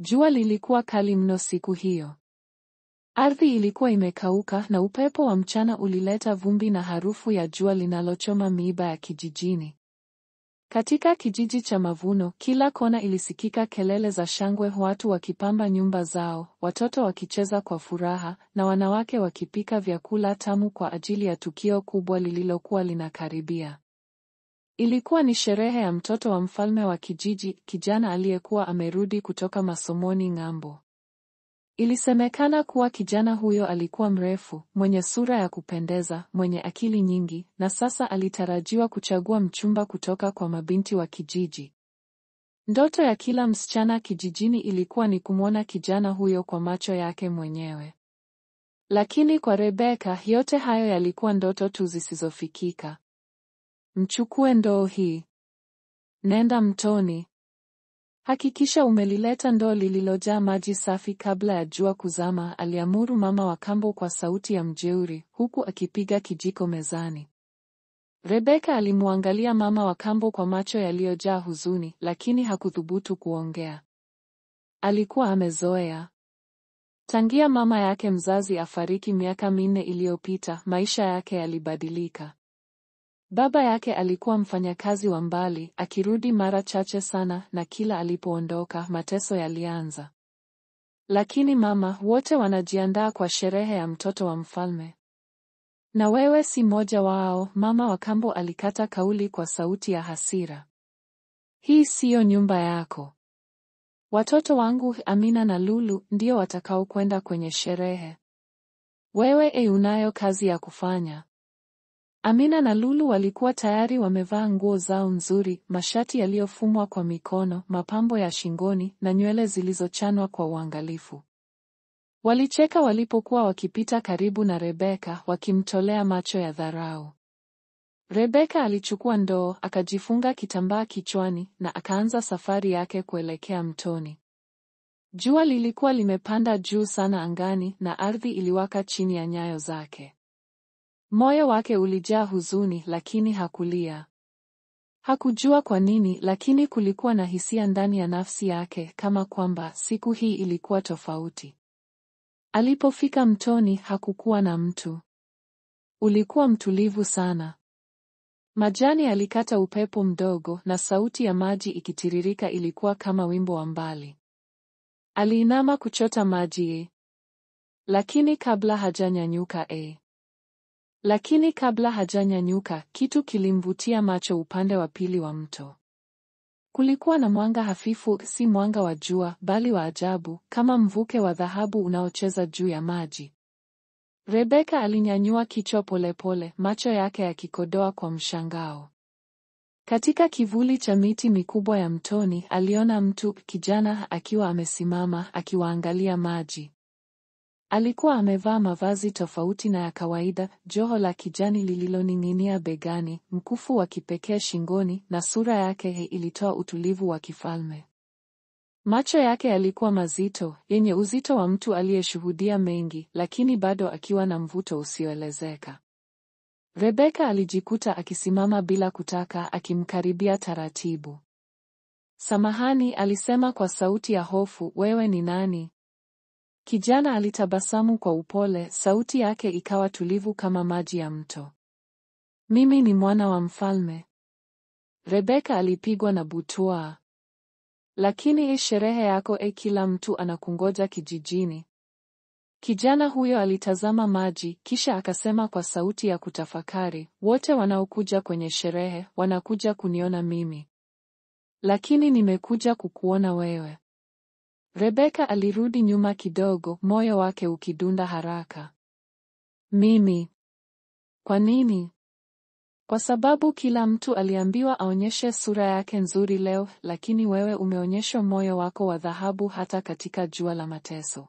Jua lilikuwa kali mno siku hiyo. Ardhi ilikuwa imekauka na upepo wa mchana ulileta vumbi na harufu ya jua linalochoma miiba ya kijijini. Katika kijiji cha Mavuno, kila kona ilisikika kelele za shangwe, watu wakipamba nyumba zao, watoto wakicheza kwa furaha, na wanawake wakipika vyakula tamu kwa ajili ya tukio kubwa lililokuwa linakaribia. Ilikuwa ni sherehe ya mtoto wa mfalme wa kijiji, kijana aliyekuwa amerudi kutoka masomoni ng'ambo. Ilisemekana kuwa kijana huyo alikuwa mrefu, mwenye sura ya kupendeza, mwenye akili nyingi, na sasa alitarajiwa kuchagua mchumba kutoka kwa mabinti wa kijiji. Ndoto ya kila msichana kijijini ilikuwa ni kumwona kijana huyo kwa macho yake mwenyewe. Lakini kwa Rebeka, yote hayo yalikuwa ndoto tu zisizofikika. Mchukue ndoo hii. Nenda mtoni. Hakikisha umelileta ndoo lililojaa maji safi kabla ya jua kuzama, aliamuru mama wa kambo kwa sauti ya mjeuri, huku akipiga kijiko mezani. Rebeka alimwangalia mama wa kambo kwa macho yaliyojaa huzuni, lakini hakuthubutu kuongea. Alikuwa amezoea. Tangia mama yake mzazi afariki miaka 4 iliyopita, maisha yake yalibadilika. Baba yake alikuwa mfanyakazi wa mbali, akirudi mara chache sana, na kila alipoondoka mateso yalianza. Lakini mama, wote wanajiandaa kwa sherehe ya mtoto wa mfalme. Na wewe si mmoja wao, mama wa kambo alikata kauli kwa sauti ya hasira. Hii siyo nyumba yako. Watoto wangu Amina na Lulu ndio watakao kwenda kwenye sherehe. Wewe unayo kazi ya kufanya. Amina na Lulu walikuwa tayari wamevaa nguo zao nzuri, mashati yaliyofumwa kwa mikono, mapambo ya shingoni na nywele zilizochanwa kwa uangalifu. Walicheka walipokuwa wakipita karibu na Rebeka, wakimtolea macho ya dharau. Rebeka alichukua ndoo, akajifunga kitambaa kichwani na akaanza safari yake kuelekea mtoni. Jua lilikuwa limepanda juu sana angani na ardhi iliwaka chini ya nyayo zake. Moyo wake ulijaa huzuni, lakini hakulia. Hakujua kwa nini, lakini kulikuwa na hisia ndani ya nafsi yake kama kwamba siku hii ilikuwa tofauti. Alipofika mtoni hakukuwa na mtu. Ulikuwa mtulivu sana. Majani yalikata upepo mdogo na sauti ya maji ikitiririka ilikuwa kama wimbo wa mbali. Aliinama kuchota maji Lakini kabla hajanyanyuka, kitu kilimvutia macho upande wa pili wa mto. Kulikuwa na mwanga hafifu, si mwanga wa jua, bali wa ajabu, kama mvuke wa dhahabu unaocheza juu ya maji. Rebeka alinyanyua kichwa polepole, macho yake yakikodoa kwa mshangao. Katika kivuli cha miti mikubwa ya mtoni, aliona mtu, kijana, akiwa amesimama, akiwaangalia maji. Alikuwa amevaa mavazi tofauti na ya kawaida, joho la kijani lililoning'inia begani, mkufu wa kipekee shingoni, na sura yake ilitoa utulivu wa kifalme. Macho yake yalikuwa mazito, yenye uzito wa mtu aliyeshuhudia mengi, lakini bado akiwa na mvuto usioelezeka. Rebeka alijikuta akisimama bila kutaka, akimkaribia taratibu. Samahani, alisema kwa sauti ya hofu, wewe ni nani? Kijana alitabasamu kwa upole, sauti yake ikawa tulivu kama maji ya mto. Mimi ni mwana wa mfalme. Rebeka alipigwa na butwaa. Lakini sherehe yako kila mtu anakungoja kijijini. Kijana huyo alitazama maji, kisha akasema kwa sauti ya kutafakari, wote wanaokuja kwenye sherehe, wanakuja kuniona mimi. Lakini nimekuja kukuona wewe. Rebeka alirudi nyuma kidogo, moyo wake ukidunda haraka. Mimi? Kwa nini? Kwa sababu kila mtu aliambiwa aonyeshe sura yake nzuri leo, lakini wewe umeonyeshwa moyo wako wa dhahabu hata katika jua la mateso.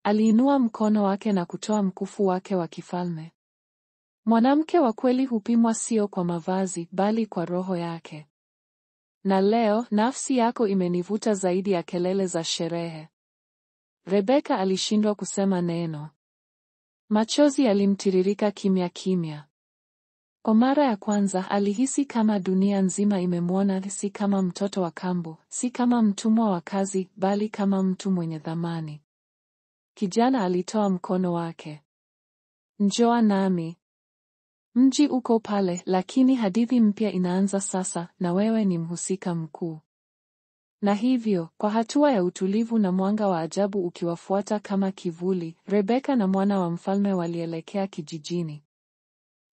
Aliinua mkono wake na kutoa mkufu wake wa kifalme. Mwanamke wa kweli hupimwa sio kwa mavazi, bali kwa roho yake. Na leo, nafsi yako imenivuta zaidi ya kelele za sherehe. Rebeka alishindwa kusema neno. Machozi yalimtiririka kimya kimya. Kwa mara ya kwanza alihisi kama dunia nzima imemwona, si kama mtoto wa kambo, si kama mtumwa wa kazi, bali kama mtu mwenye thamani. Kijana alitoa mkono wake. Njoo nami. Mji uko pale, lakini hadithi mpya inaanza sasa, na wewe ni mhusika mkuu. Na hivyo, kwa hatua ya utulivu na mwanga wa ajabu ukiwafuata kama kivuli, Rebeka na mwana wa mfalme walielekea kijijini.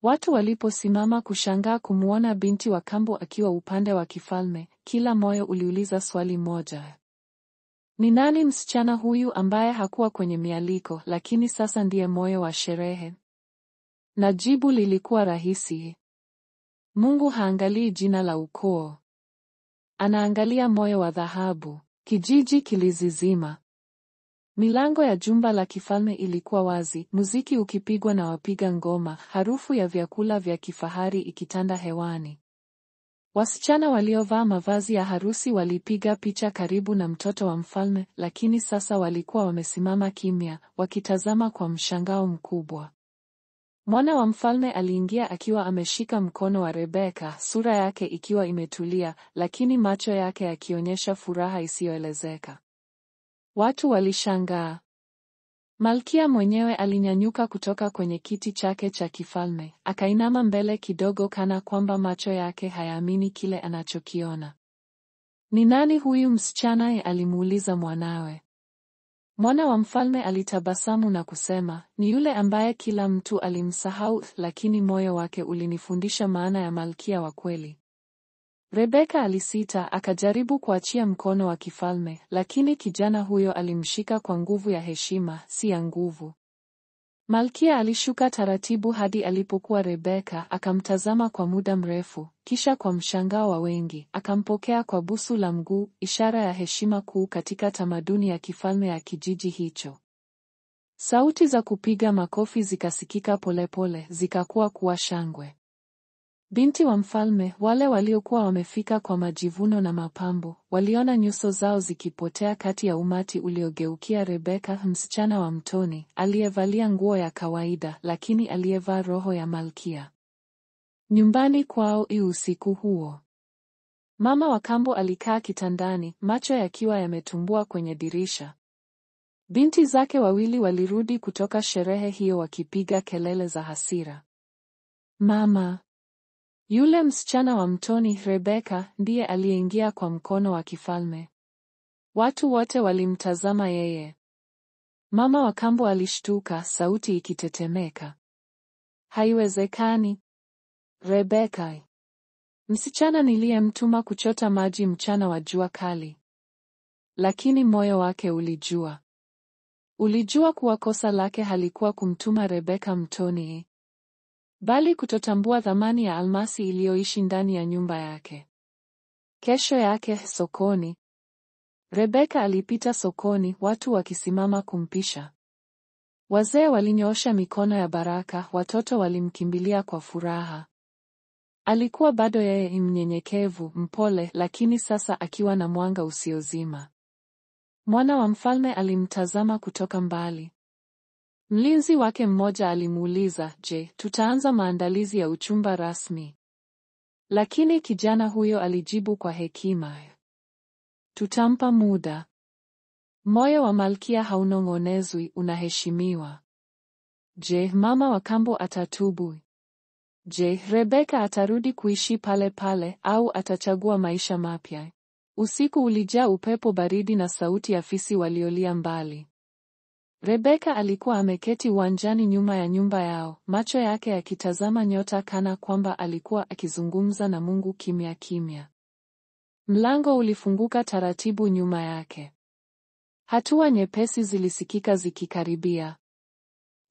Watu waliposimama kushangaa kumwona binti wa kambo akiwa upande wa kifalme, kila moyo uliuliza swali moja. Ni nani msichana huyu ambaye hakuwa kwenye mialiko, lakini sasa ndiye moyo wa sherehe? Na jibu lilikuwa rahisi. Mungu haangalii jina la ukoo. Anaangalia moyo wa dhahabu. Kijiji kilizizima. Milango ya jumba la kifalme ilikuwa wazi, muziki ukipigwa na wapiga ngoma, harufu ya vyakula vya kifahari ikitanda hewani. Wasichana waliovaa mavazi ya harusi walipiga picha karibu na mtoto wa mfalme, lakini sasa walikuwa wamesimama kimya, wakitazama kwa mshangao mkubwa. Mwana wa mfalme aliingia akiwa ameshika mkono wa Rebeka, sura yake ikiwa imetulia, lakini macho yake yakionyesha furaha isiyoelezeka. Watu walishangaa. Malkia mwenyewe alinyanyuka kutoka kwenye kiti chake cha kifalme, akainama mbele kidogo kana kwamba macho yake hayaamini kile anachokiona. Ni nani huyu msichana? Alimuuliza mwanawe. Mwana wa mfalme alitabasamu na kusema, ni yule ambaye kila mtu alimsahau, lakini moyo wake ulinifundisha maana ya malkia wa kweli. Rebeka alisita, akajaribu kuachia mkono wa kifalme, lakini kijana huyo alimshika kwa nguvu ya heshima, si ya nguvu. Malkia alishuka taratibu hadi alipokuwa Rebeka, akamtazama kwa muda mrefu, kisha kwa mshangao wa wengi, akampokea kwa busu la mguu, ishara ya heshima kuu katika tamaduni ya kifalme ya kijiji hicho. Sauti za kupiga makofi zikasikika polepole, zikakuwa kuwa shangwe. Binti wa mfalme, wale waliokuwa wamefika kwa majivuno na mapambo, waliona nyuso zao zikipotea kati ya umati uliogeukia Rebeka, msichana wa mtoni, aliyevalia nguo ya kawaida, lakini aliyevaa roho ya malkia. Nyumbani kwao usiku huo. Mama wa kambo alikaa kitandani, macho yakiwa yametumbua kwenye dirisha. Binti zake wawili walirudi kutoka sherehe hiyo wakipiga kelele za hasira. Mama! Yule msichana wa mtoni, Rebeka, ndiye aliyeingia kwa mkono wa kifalme. Watu wote walimtazama yeye. Mama wa kambo alishtuka, sauti ikitetemeka. Haiwezekani. Rebeka. Msichana niliyemtuma kuchota maji mchana wa jua kali. Lakini moyo wake ulijua. Ulijua kuwa kosa lake halikuwa kumtuma Rebeka mtoni, bali kutotambua thamani ya almasi iliyoishi ndani ya nyumba yake. Kesho yake, sokoni. Rebeka alipita sokoni, watu wakisimama kumpisha. Wazee walinyoosha mikono ya baraka, watoto walimkimbilia kwa furaha. Alikuwa bado yeye mnyenyekevu, mpole, lakini sasa akiwa na mwanga usiozima. Mwana wa mfalme alimtazama kutoka mbali. Mlinzi wake mmoja alimuuliza, je, tutaanza maandalizi ya uchumba rasmi? Lakini kijana huyo alijibu kwa hekima, tutampa muda. Moyo wa malkia haunong'onezwi, unaheshimiwa. Je, mama wa kambo atatubu? Je, Rebeka atarudi kuishi pale pale, au atachagua maisha mapya? Usiku ulijaa upepo baridi na sauti ya fisi waliolia mbali. Rebeka alikuwa ameketi uwanjani nyuma ya nyumba yao, macho yake yakitazama nyota kana kwamba alikuwa akizungumza na Mungu kimya kimya. Mlango ulifunguka taratibu nyuma yake. Hatua nyepesi zilisikika zikikaribia.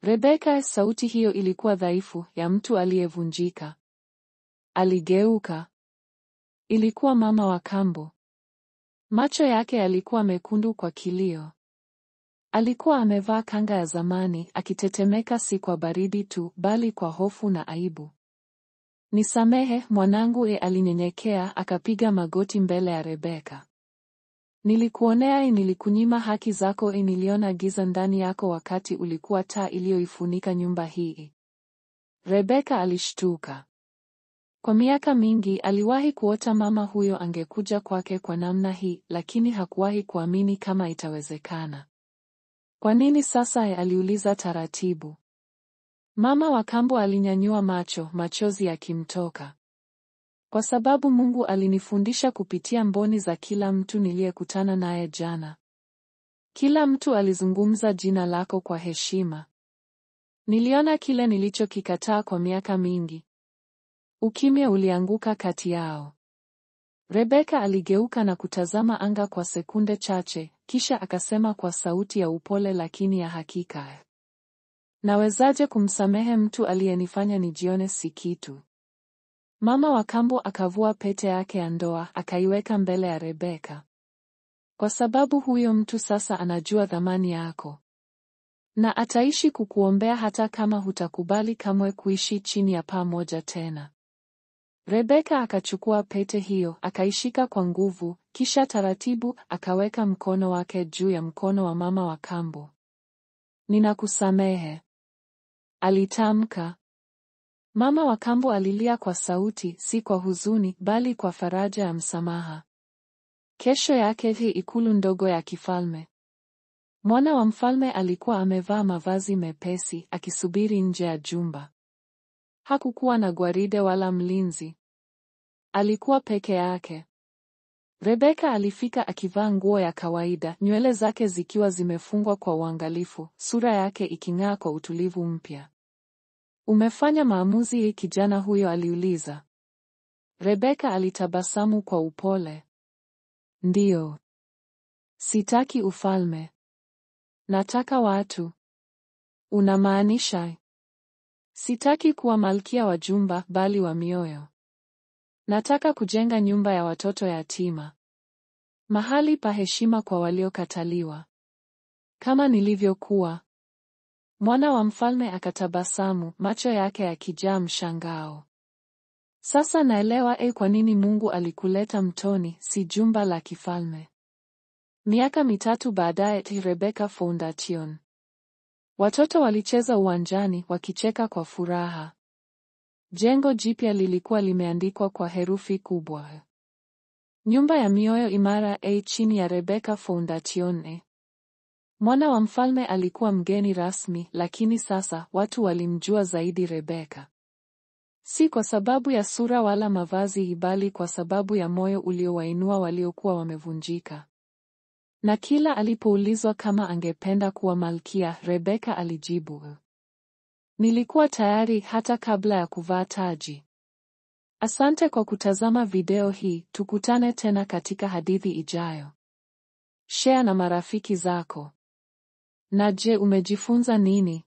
Rebeka, sauti hiyo ilikuwa dhaifu, ya mtu aliyevunjika. Aligeuka. Ilikuwa mama wa kambo. Macho yake yalikuwa mekundu kwa kilio. Alikuwa amevaa kanga ya zamani, akitetemeka si kwa baridi tu, bali kwa hofu na aibu. Nisamehe, mwanangu, alinyenyekea, akapiga magoti mbele ya Rebeka. Nilikuonea, nilikunyima haki zako, niliona giza ndani yako wakati ulikuwa taa iliyoifunika nyumba hii. Rebeka alishtuka. Kwa miaka mingi aliwahi kuota mama huyo angekuja kwake kwa namna hii, lakini hakuwahi kuamini kama itawezekana. Kwa nini sasa? Aliuliza taratibu. Mama wa kambo alinyanyua macho, machozi yakimtoka. Kwa sababu Mungu alinifundisha kupitia mboni za kila mtu niliyekutana naye jana. Kila mtu alizungumza jina lako kwa heshima. Niliona kile nilichokikataa kwa miaka mingi. Ukimya ulianguka kati yao. Rebeka aligeuka na kutazama anga kwa sekunde chache, kisha akasema kwa sauti ya upole lakini ya hakika. Nawezaje kumsamehe mtu aliyenifanya nijione si kitu? Mama wa kambo akavua pete yake ya ndoa, akaiweka mbele ya Rebeka. Kwa sababu huyo mtu sasa anajua thamani yako. Na ataishi kukuombea hata kama hutakubali kamwe kuishi chini ya paa moja tena. Rebeka akachukua pete hiyo, akaishika kwa nguvu, kisha taratibu akaweka mkono wake juu ya mkono wa mama wa kambo. Ninakusamehe, alitamka. Mama wa kambo alilia kwa sauti, si kwa huzuni, bali kwa faraja ya msamaha. Kesho yake ikulu ndogo ya kifalme. Mwana wa mfalme alikuwa amevaa mavazi mepesi, akisubiri nje ya jumba. Hakukuwa na gwaride wala mlinzi. Alikuwa peke yake. Rebeka alifika akivaa nguo ya kawaida, nywele zake zikiwa zimefungwa kwa uangalifu, sura yake iking'aa kwa utulivu mpya. Umefanya maamuzi, kijana huyo aliuliza. Rebeka alitabasamu kwa upole. Ndiyo. Sitaki ufalme. Nataka watu. Unamaanisha? Sitaki kuwa malkia wa jumba, bali wa mioyo. Nataka kujenga nyumba ya watoto yatima. Mahali pa heshima kwa waliokataliwa. Kama nilivyokuwa. Mwana wa mfalme akatabasamu, macho yake yakijaa mshangao. Sasa naelewa kwa nini Mungu alikuleta mtoni, si jumba la kifalme. Miaka 3 baadaye, Rebeka Foundation. Watoto walicheza uwanjani, wakicheka kwa furaha. Jengo jipya lilikuwa limeandikwa kwa herufi kubwa. Nyumba ya mioyo imara, chini ya Rebeka Foundation. Mwana wa mfalme alikuwa mgeni rasmi, lakini sasa watu walimjua zaidi Rebeka. Si kwa sababu ya sura wala mavazi, bali kwa sababu ya moyo uliowainua waliokuwa wamevunjika. Na kila alipoulizwa kama angependa kuwa malkia, Rebeka alijibu, nilikuwa tayari hata kabla ya kuvaa taji. Asante kwa kutazama video hii, tukutane tena katika hadithi ijayo. Share na marafiki zako. Na je, umejifunza nini?